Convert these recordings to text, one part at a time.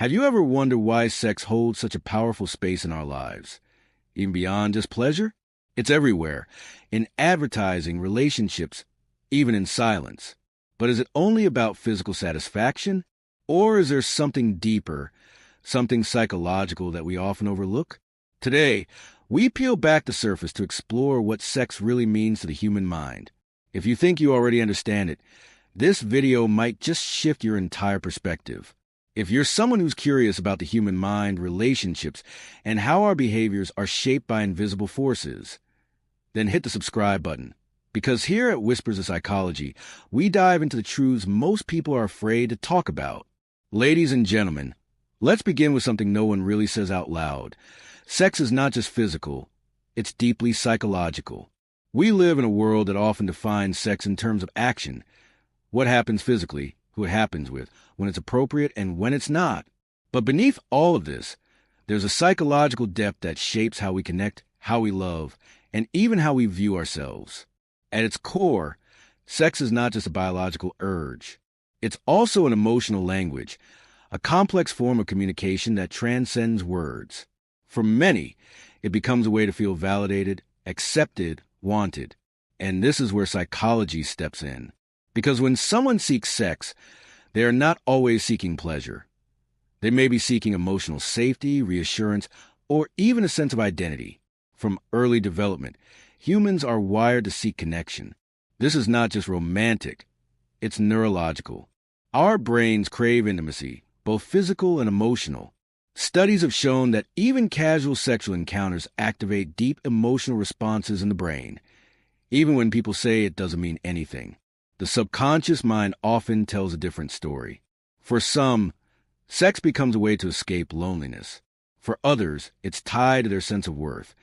Have you ever wondered why sex holds such a powerful space in our lives? Even beyond just pleasure? It's everywhere. In advertising, relationships, even in silence. But is it only about physical satisfaction? Or is there something deeper, something psychological that we often overlook? Today, we peel back the surface to explore what sex really means to the human mind. If you think you already understand it, this video might just shift your entire perspective. If you're someone who's curious about the human mind, relationships, and how our behaviors are shaped by invisible forces, then hit the subscribe button. Because here at Whispers of Psychology, we dive into the truths most people are afraid to talk about. Ladies and gentlemen, let's begin with something no one really says out loud. Sex is not just physical, it's deeply psychological. We live in a world that often defines sex in terms of action. What happens physically, who it happens with, when it's appropriate and when it's not. But beneath all of this, there's a psychological depth that shapes how we connect, how we love, and even how we view ourselves. At its core, sex is not just a biological urge. It's also an emotional language, a complex form of communication that transcends words. For many, it becomes a way to feel validated, accepted, wanted. And this is where psychology steps in. Because when someone seeks sex, they are not always seeking pleasure. They may be seeking emotional safety, reassurance, or even a sense of identity. From early development, humans are wired to seek connection. This is not just romantic, it's neurological. Our brains crave intimacy, both physical and emotional. Studies have shown that even casual sexual encounters activate deep emotional responses in the brain, even when people say it doesn't mean anything. The subconscious mind often tells a different story. For some, sex becomes a way to escape loneliness. For others, it's tied to their sense of worth,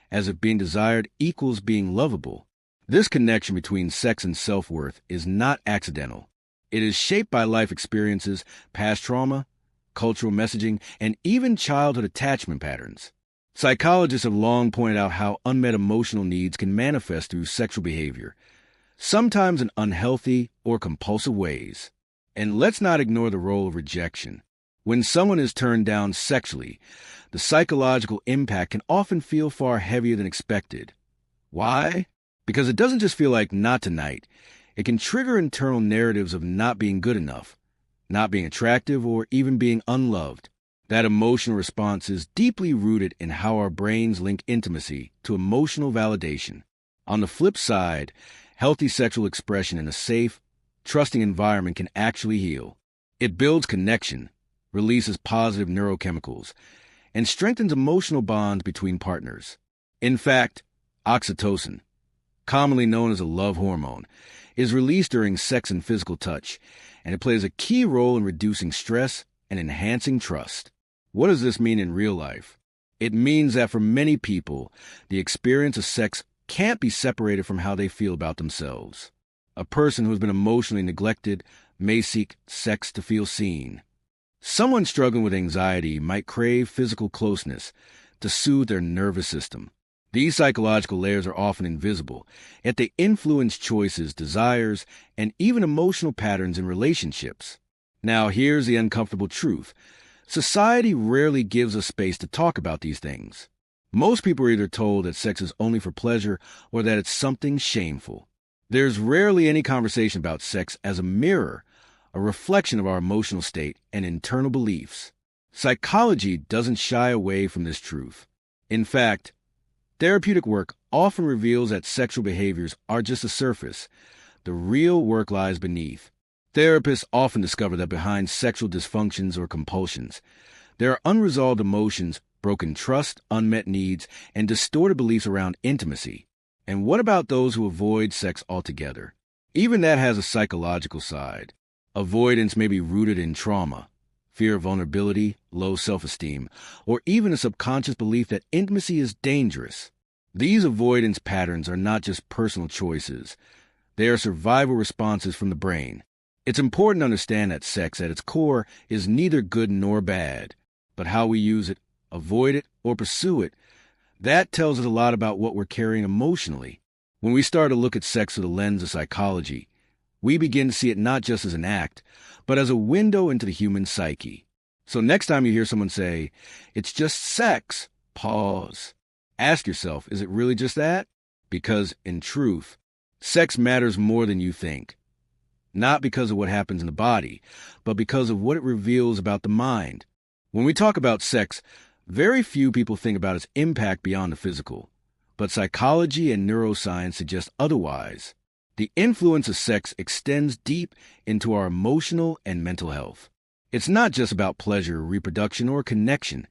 as if being desired equals being lovable. This connection between sex and self-worth is not accidental. It is shaped by life experiences, past trauma, cultural messaging, and even childhood attachment patterns. Psychologists have long pointed out how unmet emotional needs can manifest through sexual behavior, sometimes in unhealthy or compulsive ways. And let's not ignore the role of rejection. When someone is turned down sexually, the psychological impact can often feel far heavier than expected. Why? Because it doesn't just feel like not tonight. It can trigger internal narratives of not being good enough, not being attractive, or even being unloved. That emotional response is deeply rooted in how our brains link intimacy to emotional validation. On the flip side, healthy sexual expression in a safe, trusting environment can actually heal. It builds connection, releases positive neurochemicals, and strengthens emotional bonds between partners. In fact, oxytocin, commonly known as a love hormone, is released during sex and physical touch, and it plays a key role in reducing stress and enhancing trust. What does this mean in real life? It means that for many people, the experience of sex can't be separated from how they feel about themselves. A person who has been emotionally neglected may seek sex to feel seen. Someone struggling with anxiety might crave physical closeness to soothe their nervous system. These psychological layers are often invisible, yet they influence choices, desires, and even emotional patterns in relationships. Now, here's the uncomfortable truth. Society rarely gives us space to talk about these things. Most people are either told that sex is only for pleasure or that it's something shameful. There's rarely any conversation about sex as a mirror, a reflection of our emotional state and internal beliefs. Psychology doesn't shy away from this truth. In fact, therapeutic work often reveals that sexual behaviors are just a surface. The real work lies beneath. Therapists often discover that behind sexual dysfunctions or compulsions, there are unresolved emotions, broken trust, unmet needs, and distorted beliefs around intimacy. And what about those who avoid sex altogether? Even that has a psychological side. Avoidance may be rooted in trauma, fear of vulnerability, low self-esteem, or even a subconscious belief that intimacy is dangerous. These avoidance patterns are not just personal choices. They are survival responses from the brain. It's important to understand that sex, at its core, is neither good nor bad, but how we use it, avoid it, or pursue it, that tells us a lot about what we're carrying emotionally. When we start to look at sex through the lens of psychology, we begin to see it not just as an act, but as a window into the human psyche. So next time you hear someone say, "It's just sex," pause. Ask yourself, is it really just that? Because, in truth, sex matters more than you think. Not because of what happens in the body, but because of what it reveals about the mind. When we talk about sex, very few people think about its impact beyond the physical. But psychology and neuroscience suggest otherwise. The influence of sex extends deep into our emotional and mental health. It's not just about pleasure, reproduction, or connection.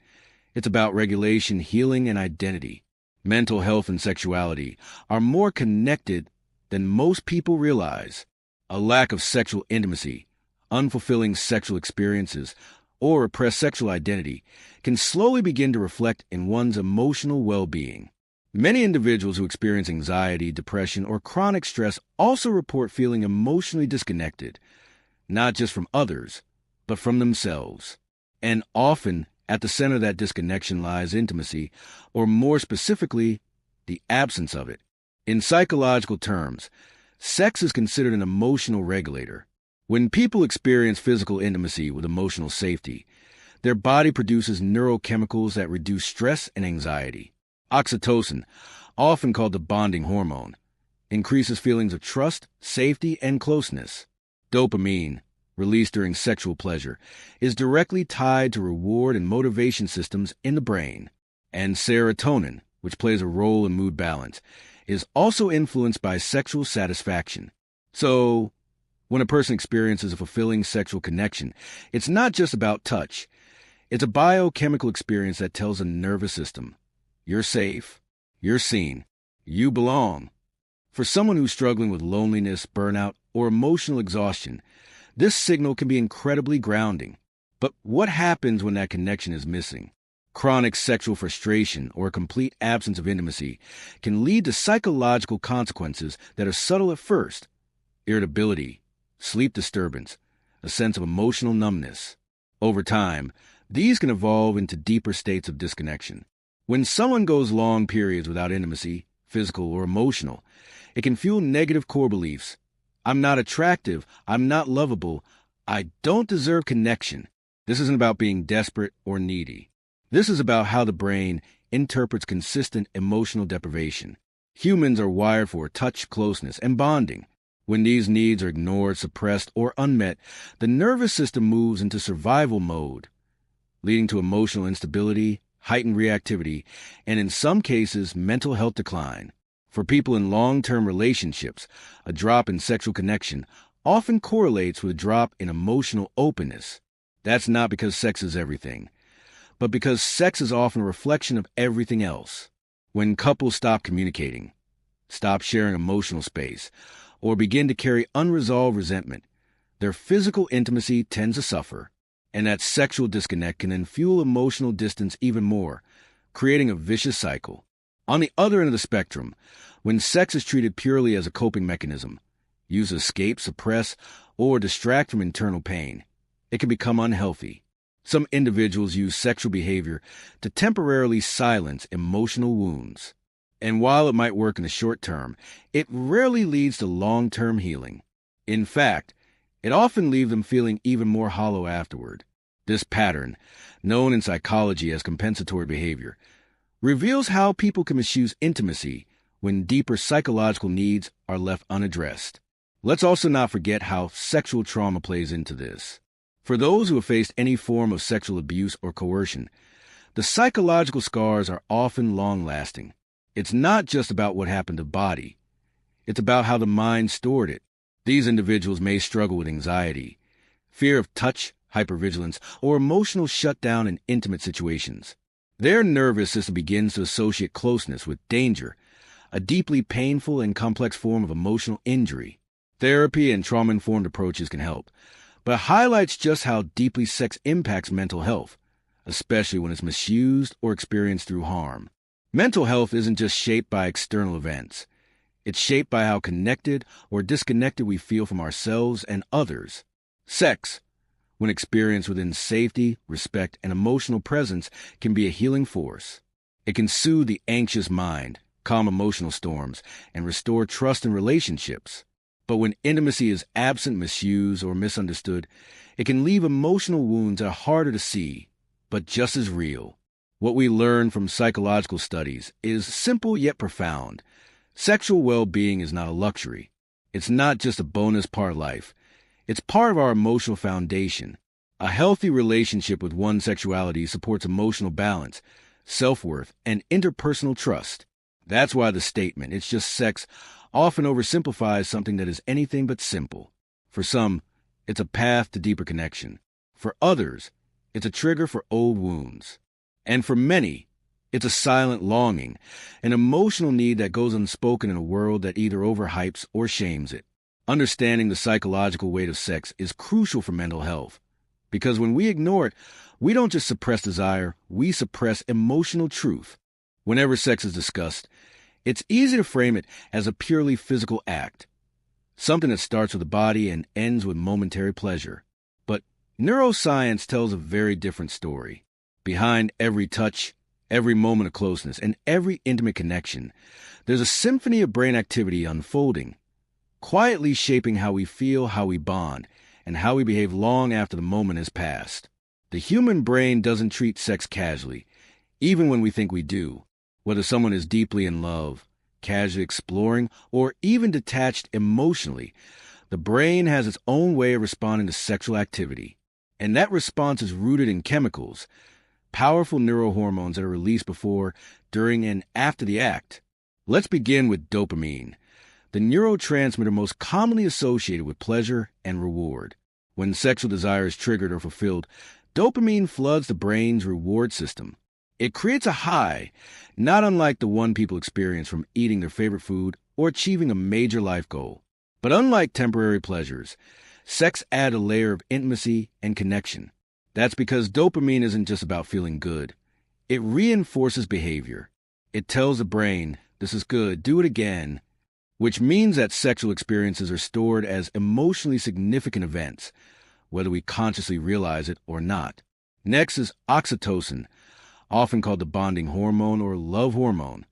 It's about regulation, healing, and identity. Mental health and sexuality are more connected than most people realize. A lack of sexual intimacy, unfulfilling sexual experiences, or repressed sexual identity can slowly begin to reflect in one's emotional well-being. Many individuals who experience anxiety, depression, or chronic stress also report feeling emotionally disconnected, not just from others, but from themselves. And often, at the center of that disconnection lies intimacy, or more specifically, the absence of it. In psychological terms, sex is considered an emotional regulator. When people experience physical intimacy with emotional safety, their body produces neurochemicals that reduce stress and anxiety. Oxytocin, often called the bonding hormone, increases feelings of trust, safety, and closeness. Dopamine, released during sexual pleasure, is directly tied to reward and motivation systems in the brain. And serotonin, which plays a role in mood balance, is also influenced by sexual satisfaction. So, when a person experiences a fulfilling sexual connection, it's not just about touch. It's a biochemical experience that tells the nervous system, you're safe, you're seen, you belong. For someone who's struggling with loneliness, burnout, or emotional exhaustion, this signal can be incredibly grounding. But what happens when that connection is missing? Chronic sexual frustration or a complete absence of intimacy can lead to psychological consequences that are subtle at first. Irritability, sleep disturbance, a sense of emotional numbness. Over time, these can evolve into deeper states of disconnection. When someone goes long periods without intimacy, physical or emotional, it can fuel negative core beliefs. I'm not attractive, I'm not lovable, I don't deserve connection. This isn't about being desperate or needy. This is about how the brain interprets consistent emotional deprivation. Humans are wired for touch, closeness, and bonding. When these needs are ignored, suppressed, or unmet, the nervous system moves into survival mode, leading to emotional instability, heightened reactivity, and in some cases, mental health decline. For people in long-term relationships, a drop in sexual connection often correlates with a drop in emotional openness. That's not because sex is everything, but because sex is often a reflection of everything else. When couples stop communicating, stop sharing emotional space, or begin to carry unresolved resentment, their physical intimacy tends to suffer, and that sexual disconnect can then fuel emotional distance even more, creating a vicious cycle. On the other end of the spectrum, when sex is treated purely as a coping mechanism, used to escape, suppress, or distract from internal pain, it can become unhealthy. Some individuals use sexual behavior to temporarily silence emotional wounds. And while it might work in the short term, it rarely leads to long-term healing. In fact, it often leaves them feeling even more hollow afterward. This pattern, known in psychology as compensatory behavior, reveals how people can misuse intimacy when deeper psychological needs are left unaddressed. Let's also not forget how sexual trauma plays into this. For those who have faced any form of sexual abuse or coercion, the psychological scars are often long-lasting. It's not just about what happened to the body. It's about how the mind stored it. These individuals may struggle with anxiety, fear of touch, hypervigilance, or emotional shutdown in intimate situations. Their nervous system begins to associate closeness with danger, a deeply painful and complex form of emotional injury. Therapy and trauma-informed approaches can help, but highlights just how deeply sex impacts mental health, especially when it's misused or experienced through harm. Mental health isn't just shaped by external events. It's shaped by how connected or disconnected we feel from ourselves and others. Sex, when experienced within safety, respect, and emotional presence, can be a healing force. It can soothe the anxious mind, calm emotional storms, and restore trust in relationships. But when intimacy is absent, misused, or misunderstood, it can leave emotional wounds that are harder to see, but just as real. What we learn from psychological studies is simple yet profound. Sexual well-being is not a luxury. It's not just a bonus part of life. It's part of our emotional foundation. A healthy relationship with one's sexuality supports emotional balance, self-worth, and interpersonal trust. That's why the statement, "it's just sex," often oversimplifies something that is anything but simple. For some, it's a path to deeper connection. For others, it's a trigger for old wounds. And for many, it's a silent longing, an emotional need that goes unspoken in a world that either overhypes or shames it. Understanding the psychological weight of sex is crucial for mental health, because when we ignore it, we don't just suppress desire, we suppress emotional truth. Whenever sex is discussed, it's easy to frame it as a purely physical act, something that starts with the body and ends with momentary pleasure. But neuroscience tells a very different story. Behind every touch, every moment of closeness, and every intimate connection, there's a symphony of brain activity unfolding, quietly shaping how we feel, how we bond, and how we behave long after the moment has passed. The human brain doesn't treat sex casually, even when we think we do. Whether someone is deeply in love, casually exploring, or even detached emotionally, the brain has its own way of responding to sexual activity. And that response is rooted in chemicals, powerful neurohormones that are released before, during, and after the act. Let's begin with dopamine, the neurotransmitter most commonly associated with pleasure and reward. When sexual desire is triggered or fulfilled, dopamine floods the brain's reward system. It creates a high, not unlike the one people experience from eating their favorite food or achieving a major life goal. But unlike temporary pleasures, sex adds a layer of intimacy and connection. That's because dopamine isn't just about feeling good. It reinforces behavior. It tells the brain, "This is good, do it again," which means that sexual experiences are stored as emotionally significant events, whether we consciously realize it or not. Next is oxytocin, often called the bonding hormone or love hormone.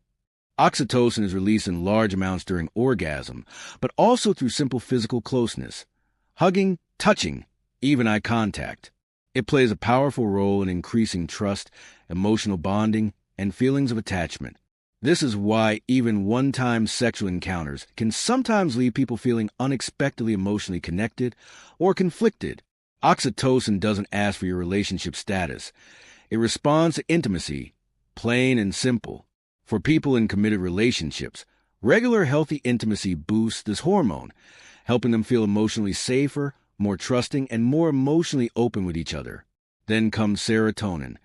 Oxytocin is released in large amounts during orgasm, but also through simple physical closeness, hugging, touching, even eye contact. It plays a powerful role in increasing trust, emotional bonding, and feelings of attachment. This is why even one-time sexual encounters can sometimes leave people feeling unexpectedly emotionally connected or conflicted. Oxytocin doesn't ask for your relationship status. It responds to intimacy, plain and simple. For people in committed relationships, regular healthy intimacy boosts this hormone, helping them feel emotionally safer, more trusting, and more emotionally open with each other. Then comes serotonin,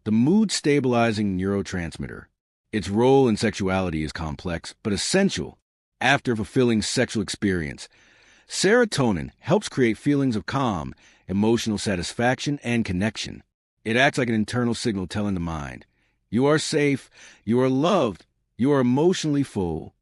the mood-stabilizing neurotransmitter. Its role in sexuality is complex, but essential. After a fulfilling sexual experience, serotonin helps create feelings of calm, emotional satisfaction, and connection. It acts like an internal signal telling the mind, "You are safe, you are loved, you are emotionally full."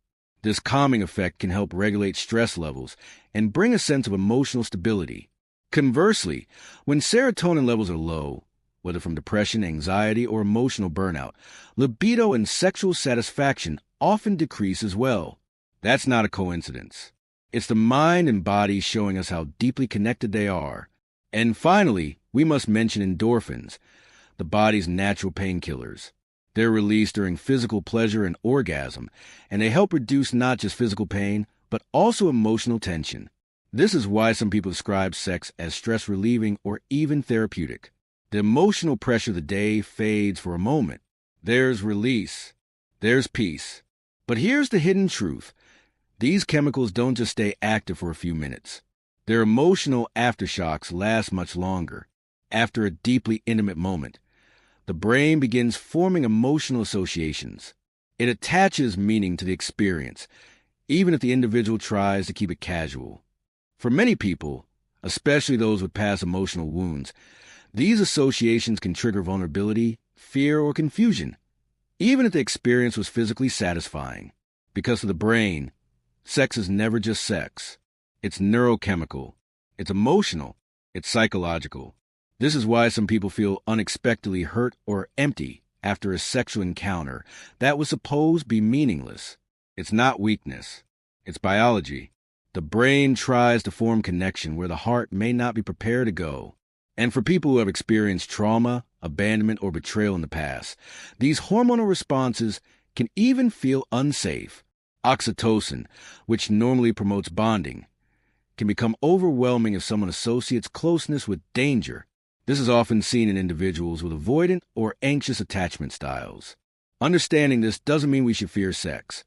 This calming effect can help regulate stress levels and bring a sense of emotional stability. Conversely, when serotonin levels are low, whether from depression, anxiety, or emotional burnout, libido and sexual satisfaction often decrease as well. That's not a coincidence. It's the mind and body showing us how deeply connected they are. And finally, we must mention endorphins, the body's natural painkillers. They're released during physical pleasure and orgasm, and they help reduce not just physical pain, but also emotional tension. This is why some people describe sex as stress-relieving or even therapeutic. The emotional pressure of the day fades for a moment. There's release. There's peace. But here's the hidden truth. These chemicals don't just stay active for a few minutes. Their emotional aftershocks last much longer. After a deeply intimate moment, the brain begins forming emotional associations. It attaches meaning to the experience, even if the individual tries to keep it casual. For many people, especially those with past emotional wounds, these associations can trigger vulnerability, fear, or confusion, even if the experience was physically satisfying. Because of the brain, sex is never just sex. It's neurochemical, it's emotional, it's psychological. This is why some people feel unexpectedly hurt or empty after a sexual encounter that was supposed to be meaningless. It's not weakness. It's biology. The brain tries to form connection where the heart may not be prepared to go. And for people who have experienced trauma, abandonment, or betrayal in the past, these hormonal responses can even feel unsafe. Oxytocin, which normally promotes bonding, can become overwhelming if someone associates closeness with danger. This is often seen in individuals with avoidant or anxious attachment styles. Understanding this doesn't mean we should fear sex.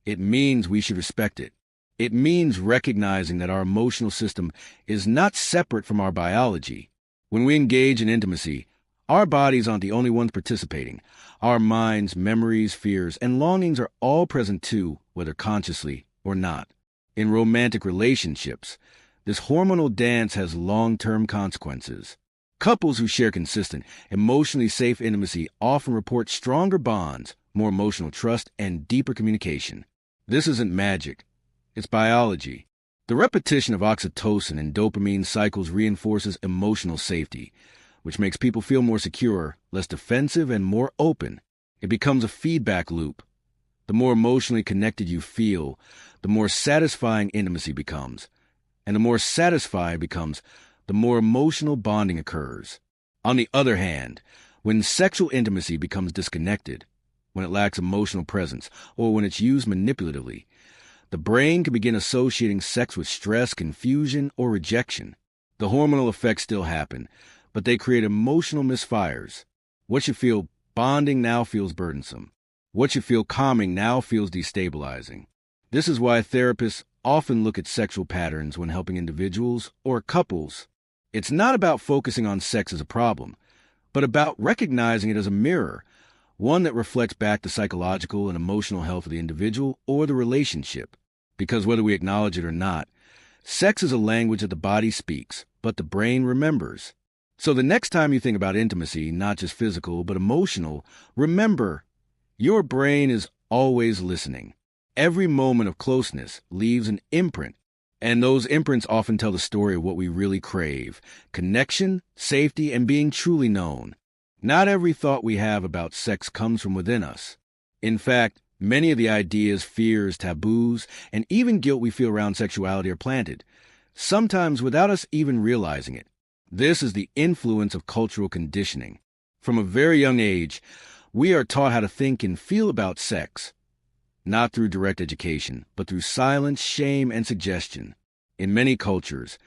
It means we should respect it. It means recognizing that our emotional system is not separate from our biology. When we engage in intimacy, our bodies aren't the only ones participating. Our minds, memories, fears, and longings are all present too, whether consciously or not. In romantic relationships, this hormonal dance has long-term consequences. Couples who share consistent, emotionally safe intimacy often report stronger bonds, more emotional trust, and deeper communication. This isn't magic. It's biology. The repetition of oxytocin and dopamine cycles reinforces emotional safety, which makes people feel more secure, less defensive, and more open. It becomes a feedback loop. The more emotionally connected you feel, the more satisfying intimacy becomes. And the more satisfied it becomes, the more emotional bonding occurs. On the other hand, when sexual intimacy becomes disconnected, when it lacks emotional presence, or when it's used manipulatively, the brain can begin associating sex with stress, confusion, or rejection. The hormonal effects still happen, but they create emotional misfires. What should feel bonding now feels burdensome. What should feel calming now feels destabilizing. This is why therapists often look at sexual patterns when helping individuals or couples. It's not about focusing on sex as a problem, but about recognizing it as a mirror, one that reflects back the psychological and emotional health of the individual or the relationship. Because whether we acknowledge it or not, sex is a language that the body speaks, but the brain remembers. So the next time you think about intimacy, not just physical, but emotional, remember, your brain is always listening. Every moment of closeness leaves an imprint, and those imprints often tell the story of what we really crave: connection, safety, and being truly known. Not every thought we have about sex comes from within us. In fact, many of the ideas, fears, taboos, and even guilt we feel around sexuality are planted, sometimes without us even realizing it. This is the influence of cultural conditioning. From a very young age, we are taught how to think and feel about sex, not through direct education, but through silence, shame, and suggestion. In many cultures,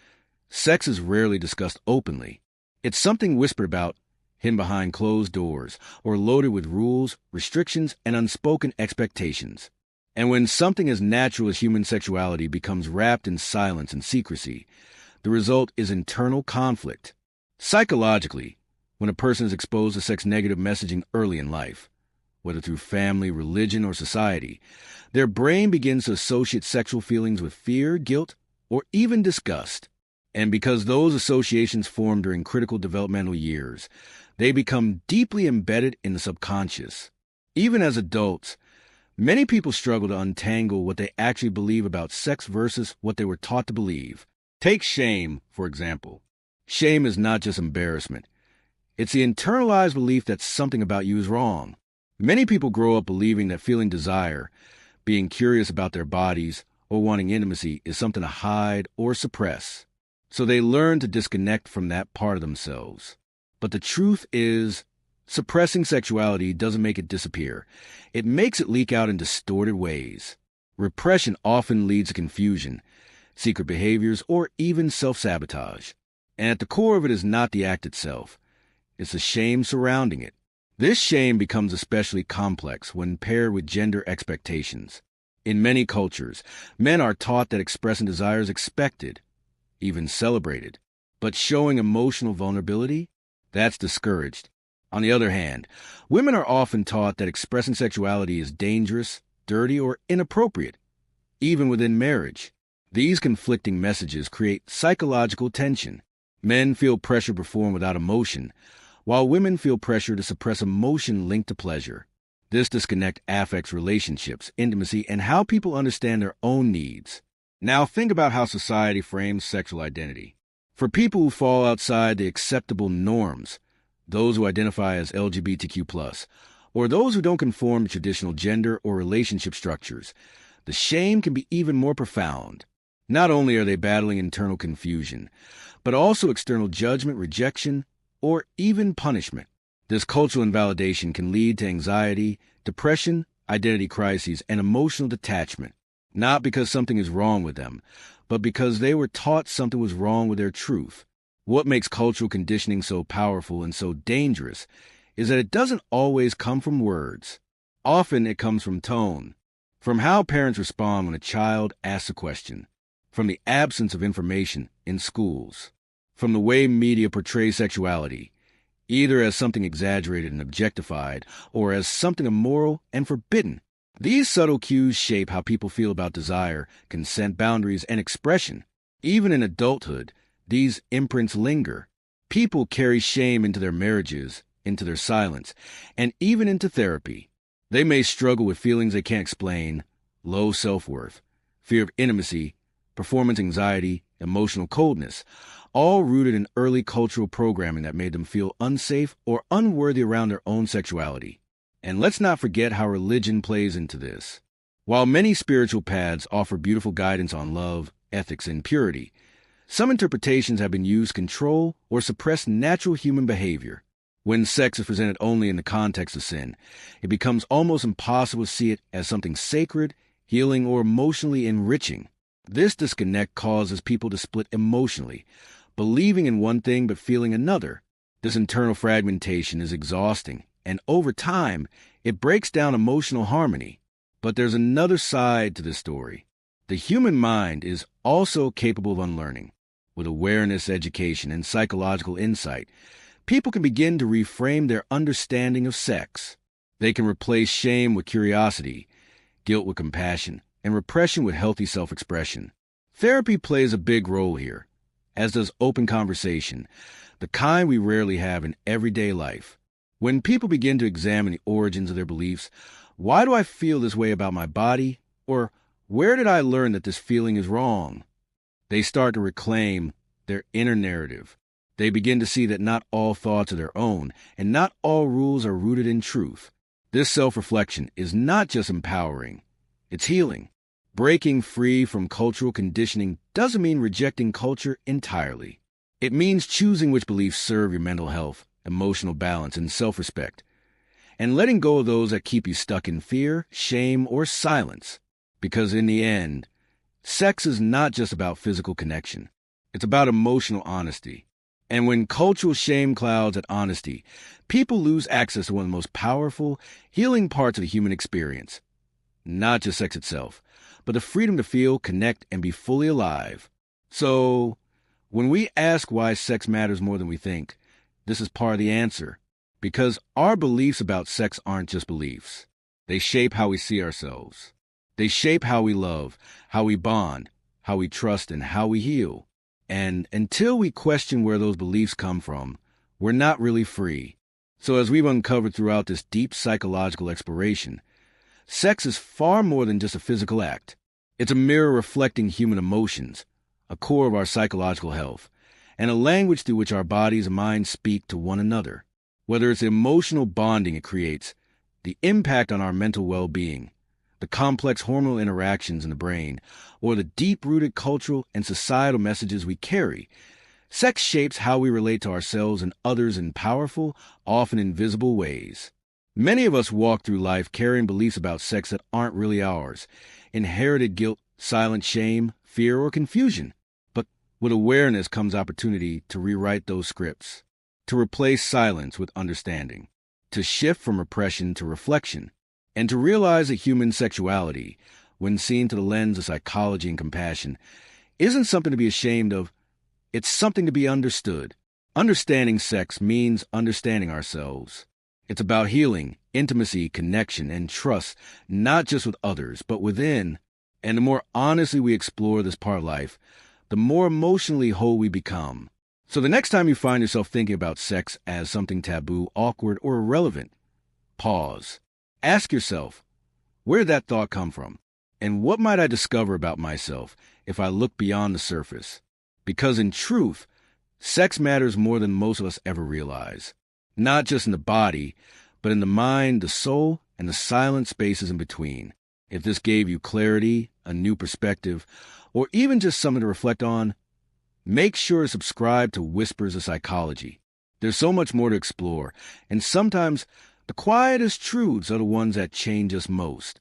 sex is rarely discussed openly. It's something whispered about, hidden behind closed doors, or loaded with rules, restrictions, and unspoken expectations. And when something as natural as human sexuality becomes wrapped in silence and secrecy, the result is internal conflict. Psychologically, when a person is exposed to sex-negative messaging early in life, whether through family, religion, or society, their brain begins to associate sexual feelings with fear, guilt, or even disgust. And because those associations form during critical developmental years, they become deeply embedded in the subconscious. Even as adults, many people struggle to untangle what they actually believe about sex versus what they were taught to believe. Take shame, for example. Shame is not just embarrassment. It's the internalized belief that something about you is wrong. Many people grow up believing that feeling desire, being curious about their bodies, or wanting intimacy is something to hide or suppress. So they learn to disconnect from that part of themselves. But the truth is, suppressing sexuality doesn't make it disappear. It makes it leak out in distorted ways. Repression often leads to confusion, secret behaviors, or even self-sabotage. And at the core of it is not the act itself. It's the shame surrounding it. This shame becomes especially complex when paired with gender expectations. In many cultures, men are taught that expressing desire is expected, even celebrated. But showing emotional vulnerability, that's discouraged. On the other hand, women are often taught that expressing sexuality is dangerous, dirty, or inappropriate, even within marriage. These conflicting messages create psychological tension. Men feel pressure to perform without emotion, while women feel pressure to suppress emotion linked to pleasure. This disconnect affects relationships, intimacy, and how people understand their own needs. Now think about how society frames sexual identity. For people who fall outside the acceptable norms, those who identify as LGBTQ+, or those who don't conform to traditional gender or relationship structures, the shame can be even more profound. Not only are they battling internal confusion, but also external judgment, rejection, or even punishment. This cultural invalidation can lead to anxiety, depression, identity crises, and emotional detachment, not because something is wrong with them, but because they were taught something was wrong with their truth. What makes cultural conditioning so powerful and so dangerous is that it doesn't always come from words. Often it comes from tone, from how parents respond when a child asks a question, from the absence of information in schools, from the way media portrays sexuality, either as something exaggerated and objectified or as something immoral and forbidden. These subtle cues shape how people feel about desire, consent, boundaries, and expression. Even in adulthood, these imprints linger. People carry shame into their marriages, into their silence, and even into therapy. They may struggle with feelings they can't explain, low self-worth, fear of intimacy, performance anxiety, emotional coldness, all rooted in early cultural programming that made them feel unsafe or unworthy around their own sexuality. And let's not forget how religion plays into this. While many spiritual paths offer beautiful guidance on love, ethics, and purity, some interpretations have been used to control or suppress natural human behavior. When sex is presented only in the context of sin, it becomes almost impossible to see it as something sacred, healing, or emotionally enriching. This disconnect causes people to split emotionally, believing in one thing but feeling another. This internal fragmentation is exhausting, and over time, it breaks down emotional harmony. But there's another side to this story. The human mind is also capable of unlearning. With awareness, education, and psychological insight, people can begin to reframe their understanding of sex. They can replace shame with curiosity, guilt with compassion, and repression with healthy self-expression. Therapy plays a big role here, as does open conversation, the kind we rarely have in everyday life. When people begin to examine the origins of their beliefs, why do I feel this way about my body? Or where did I learn that this feeling is wrong? They start to reclaim their inner narrative. They begin to see that not all thoughts are their own, and not all rules are rooted in truth. This self-reflection is not just empowering, it's healing. Breaking free from cultural conditioning doesn't mean rejecting culture entirely. It means choosing which beliefs serve your mental health, emotional balance, and self-respect, and letting go of those that keep you stuck in fear, shame, or silence. Because in the end, sex is not just about physical connection. It's about emotional honesty. And when cultural shame clouds at honesty, people lose access to one of the most powerful, healing parts of the human experience. Not just sex itself, but the freedom to feel, connect, and be fully alive. So, when we ask why sex matters more than we think, this is part of the answer. Because our beliefs about sex aren't just beliefs. They shape how we see ourselves. They shape how we love, how we bond, how we trust, and how we heal. And until we question where those beliefs come from, we're not really free. So as we've uncovered throughout this deep psychological exploration, sex is far more than just a physical act. It's a mirror reflecting human emotions, a core of our psychological health, and a language through which our bodies and minds speak to one another. Whether it's the emotional bonding it creates, the impact on our mental well-being, the complex hormonal interactions in the brain, or the deep-rooted cultural and societal messages we carry, sex shapes how we relate to ourselves and others in powerful, often invisible ways. Many of us walk through life carrying beliefs about sex that aren't really ours, inherited guilt, silent shame, fear, or confusion. But with awareness comes opportunity to rewrite those scripts, to replace silence with understanding, to shift from repression to reflection, and to realize that human sexuality, when seen through the lens of psychology and compassion, isn't something to be ashamed of, it's something to be understood. Understanding sex means understanding ourselves. It's about healing, intimacy, connection, and trust, not just with others, but within. And the more honestly we explore this part of life, the more emotionally whole we become. So the next time you find yourself thinking about sex as something taboo, awkward, or irrelevant, pause. Ask yourself, where did that thought come from? And what might I discover about myself if I look beyond the surface? Because in truth, sex matters more than most of us ever realize. Not just in the body, but in the mind, the soul, and the silent spaces in between. If this gave you clarity, a new perspective, or even just something to reflect on, make sure to subscribe to Whispers of Psychology. There's so much more to explore, and sometimes the quietest truths are the ones that change us most.